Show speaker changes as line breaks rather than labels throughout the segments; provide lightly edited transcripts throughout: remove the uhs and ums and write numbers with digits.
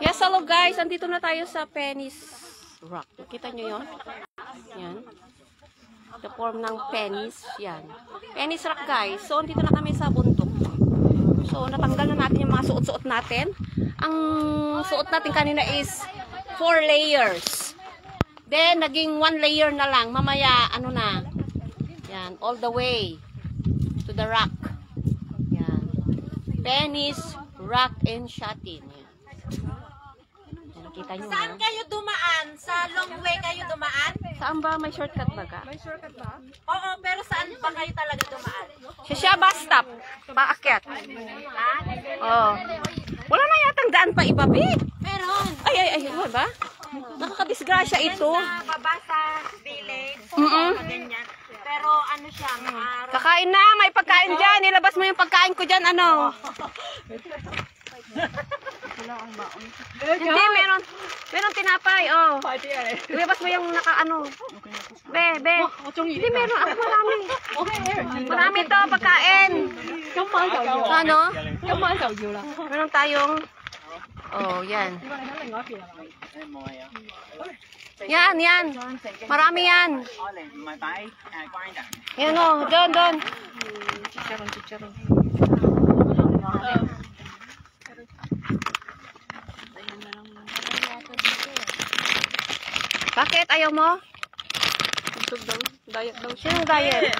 Yes, hello guys. Andito na tayo sa Penny's Rock. Kita nyo yun? Yan. The form ng Penny's. Yan. Penny's Rock guys. So, andito na kami sa bundok. So, natanggal na natin yung mga suot-suot natin. Ang suot natin kanina is 4 layers. Then, naging 1 layer na lang. Mamaya, ano na. Yan. All the way to the rock. Yan. Penny's Rock and Shutting. Yan. Nakita nyo
Saan kayo dumaan? Sa long way kayo dumaan?
Saan ba? May shortcut ba ka?
May shortcut ba? Oo, pero saan ba kayo talaga dumaan?
Siya bus stop. Paakyat. Oh. Wala na yatang daan pa iba, Bi.
Meron.
Ay, wala ba? Nakakadisgrasya ito.
Sa Pabasa Village. Ganyan. Pero ano siya,
Kakain na, may pagkain dyan. Ilabas mo yung pagkain ko dyan, ano? Hindi, meron tinapay, oh. Ilabas mo yung naka-ano. Be. Hindi, meron. Ako marami. Marami to, pagkain. Ano? Meron tayong, oh, yan. Yan. Marami yan. Yan, oh. Doon. Chicharon. Bakit? Ayaw mo? Diet daw. Sino diet?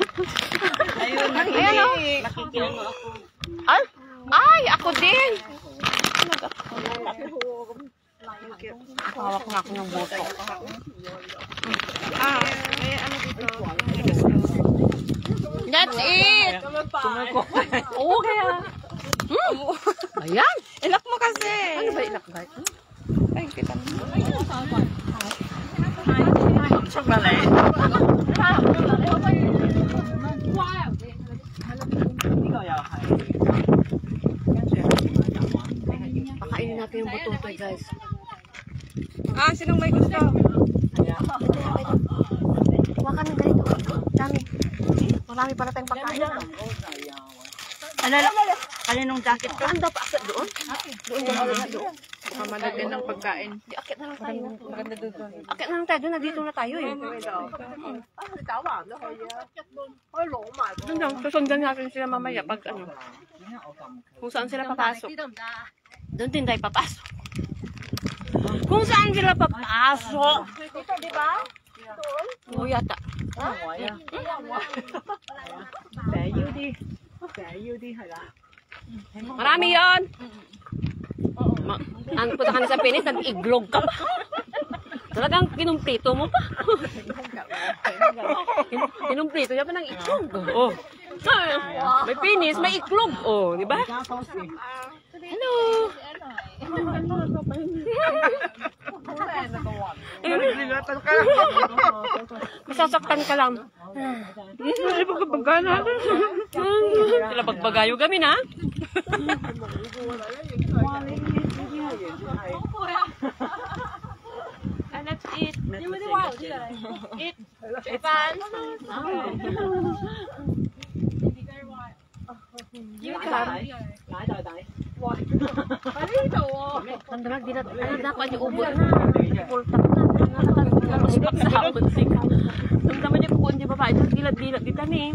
Ayun o. Nakikilang mo ako. Ay, ako din. Hawak na ako ng boto. May ano dito. That's it. Oo, kaya. Ayan.
ilak mo kasi.
Ano ba ilak, guys? Ay, kita mo. Pakainin natin yung butotoy, guys.
Sinong may gusto?
Huwakan ng ganito. Dami. Marami para tayong pagkain.
Kaninong jacket ko?
Saan daw pa? Doon? Doon.
Malagyan ng pagkain.
Akit na lang tayo.
Maganda doon.
Akit na lang tayo. Doon, nandito na tayo eh. Doon daw. Susundan natin sila mamaya pag ano. Kung saan sila papasok. Doon din tayo papasok. Kung saan sila papasok.
Dito, di ba?
Oo yata. Marami yun. Ang punta ka na sa Pinis, nag-iglog ka pa. Talagang kinumplito mo pa. Kinumplito niya pa ng iglog. Oh. May Pinis, may iglog. Oh, di ba? Hello. Masasaktan ka lang. Sila bagbagayo kami na. And that's it. Eat. Japan. Nandalag din natin ako yung ubo na. Full tap na. Nakakalipat sa hapon sika. Nandaman niya po hindi babae. Dilat-dilat dito ni.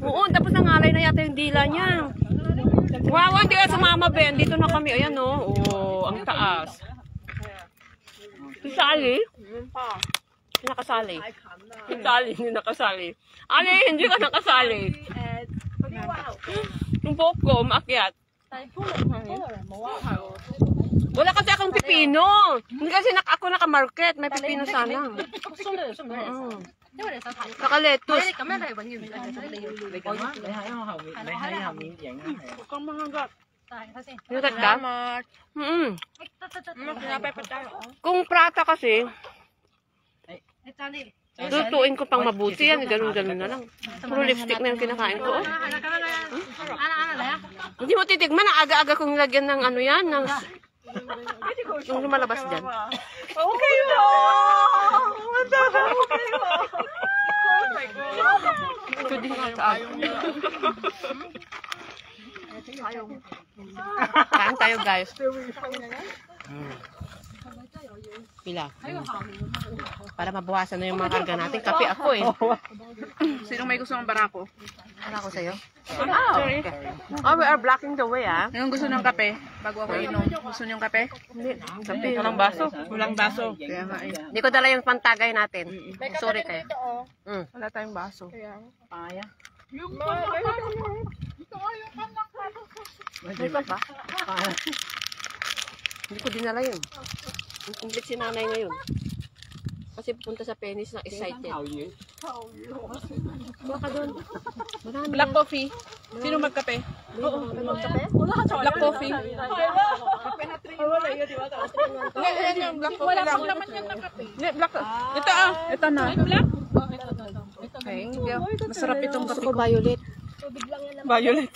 Oo, tapos nangalay na yata yung dila niya. Wow, hindi ka sumama, Ben. Dito na kami. Ayan, oh. Oh, ang taas. Si Sally? Nakasali. Si Sally, hindi nakasali. Ali, hindi ka nakasali. Yung buhok ko, maakyat. Wala kasi akong pipino. Hindi kasi ako nakamarket. May pipino sana. Naka-lettuce. Lutat ka? Kung prata kasi, tutuin ko pang mabuti yan. Ganun-ganun na lang. Puro lipstick na yung kinakain ko. Hindi mo titigman. Aga-aga kong lagyan ng ano yan. Yung lumalabas dyan.
Okay mo!
Ito din ka. Kain tayo, guys. Pila. Para mabawasan na yung mga karga natin. Kape ako eh.
Sino may gusto ng barako?
Wala ko sa'yo. Okay. Oh, we are blocking the way, ah.
Yung gusto ng kape? Bago ako inom. Gusto niyong kape?
Hindi. Kape.
Walang baso? Walang baso. Kaya nga eh.
Hindi ko dala yung pantagay natin. Sorry kayo.
Wala tayong baso. Paya.
May pa ba? Hindi ko dinala yun. Ang complete si nanay ngayon. Kasi pupunta sa Penis na excited. Baka doon. Marami
Black
yan.
coffee. Sino magkape? Black coffee. Hindi, yung black coffee lang. Wala naman yung nakape. Hindi, black. Ito ah. Ito na. Black? Thank you. Masarap itong kape
Gusto ko
ko.
violet.
Violet.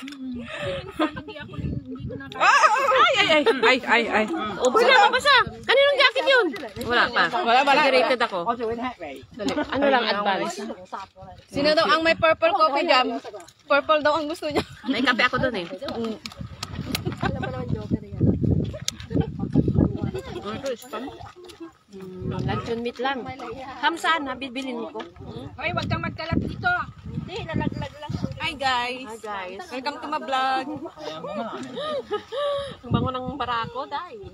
Ay.
Ubus na mabasa. Kaninong jacket yun? Wala pa.
Wala.
Rated ako. Dali. Ano lang advance?
Sino daw ang may purple coffee jam? Purple daw ang gusto niya.
May kape ako dun eh. Luncheon meat lang. Ham sana, bibilin ko.
Ay, wag kang magkalat dito.
Hindi, nalaglag lang.
Hi guys.
Hi guys.
Welcome to my vlog.
Ang bango ng barako, dahil.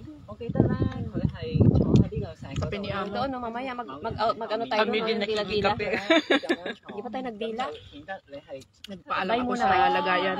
Kape ni Amo.
Doon, no, mamaya mag-ano tayo
Kami din
doon, dila-dila.
nakikikape.
Hindi pa tayo nagdila.
Nagpaalam
Bye
ako
muna,
sa
bye.
lagayan.